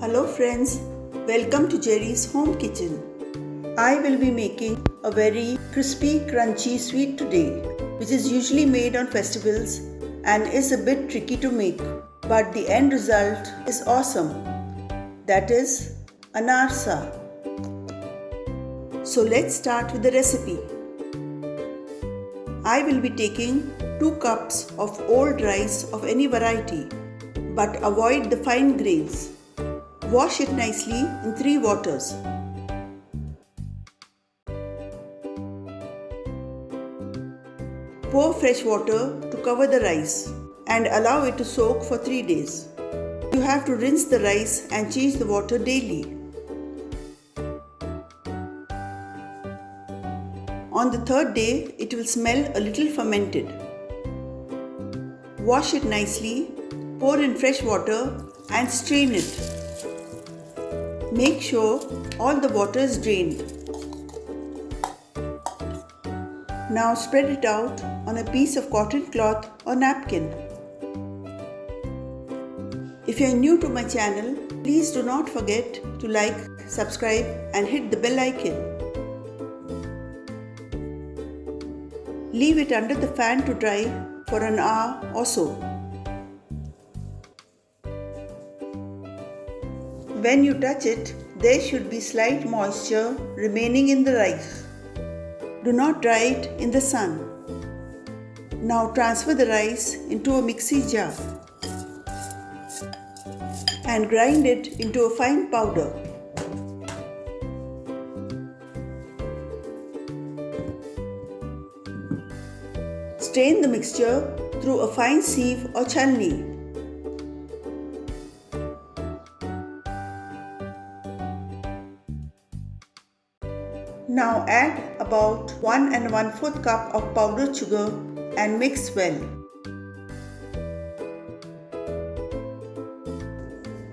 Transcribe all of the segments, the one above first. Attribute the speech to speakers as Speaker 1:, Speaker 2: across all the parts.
Speaker 1: Hello friends, welcome to Jerry's Home Kitchen. I will be making a very crispy, crunchy sweet today, which is usually made on festivals and is a bit tricky to make, but the end result is awesome. That is Anarsa. So let's start with the recipe. I will be taking 2 cups of old rice of any variety, but avoid the fine grains. Wash it nicely in 3 waters. Pour fresh water to cover the rice and allow it to soak for 3 days. You have to rinse the rice and change the water daily. On the 3rd day, it will smell a little fermented. Wash it nicely, pour in fresh water and strain it. Make sure all the water is drained. Now spread it out on a piece of cotton cloth or napkin. If you are new to my channel, please do not forget to like, subscribe and hit the bell icon. Leave it under the fan to dry for an hour or so. When you touch it, there should be slight moisture remaining in the rice. Do not dry it in the sun. Now transfer the rice into a mixie jar and grind it into a fine powder. Strain the mixture through a fine sieve or chalni. Now add about 1 1/4 cup of powdered sugar and mix well.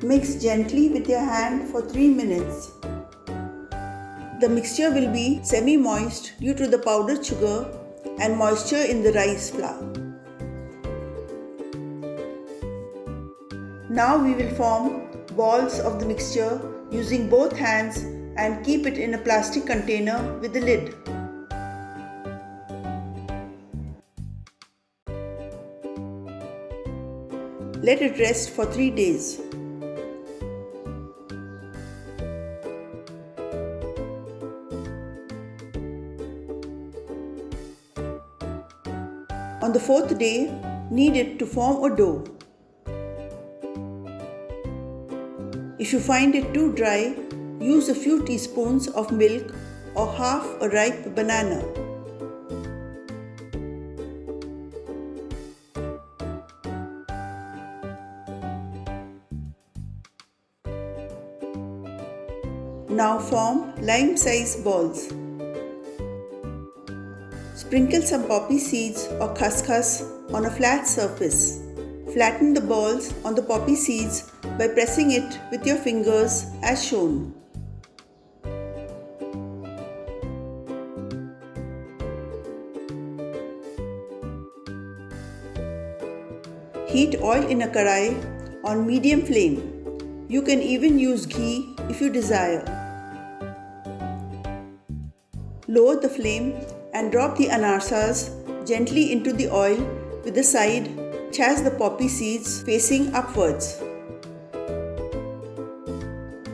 Speaker 1: Mix gently with your hand for 3 minutes. The mixture will be semi-moist due to the powdered sugar and moisture in the rice flour. Now we will form balls of the mixture using both hands and keep it in a plastic container with a lid. Let it rest for 3 days. On the 4th day, knead it to form a dough. If you find it too dry, use a few teaspoons of milk or half a ripe banana. Now form lime-sized balls. Sprinkle some poppy seeds or khaskhas on a flat surface. Flatten the balls on the poppy seeds by pressing it with your fingers as shown. Heat oil in a kadhai on medium flame. You can even use ghee if you desire. Lower the flame and drop the anarsas gently into the oil with the side which has the poppy seeds facing upwards.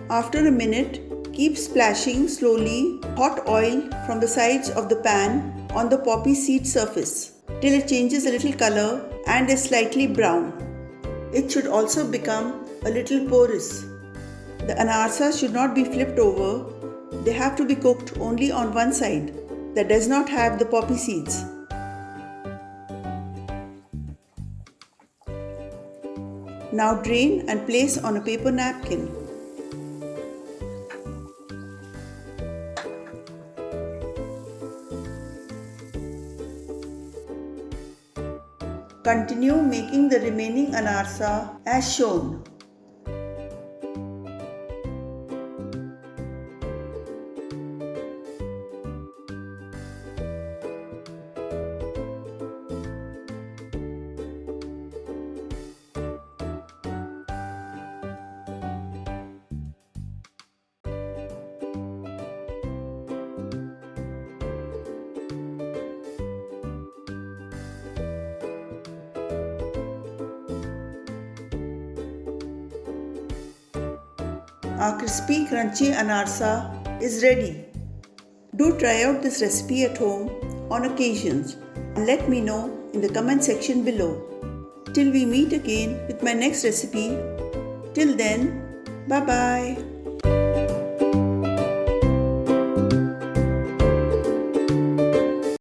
Speaker 1: After a minute, keep splashing slowly hot oil from the sides of the pan on the poppy seed surface till it changes a little color and is slightly brown. It should also become a little porous. The anarsas should not be flipped over. They have to be cooked only on one side that does not have the poppy seeds. Now drain and place on a paper napkin. Continue making the remaining anarsa as shown. our crispy crunchy anarsa is ready. Do try out this recipe at home on occasions and let me know in the comment section below. Till we meet again with my next recipe. Till then, bye bye.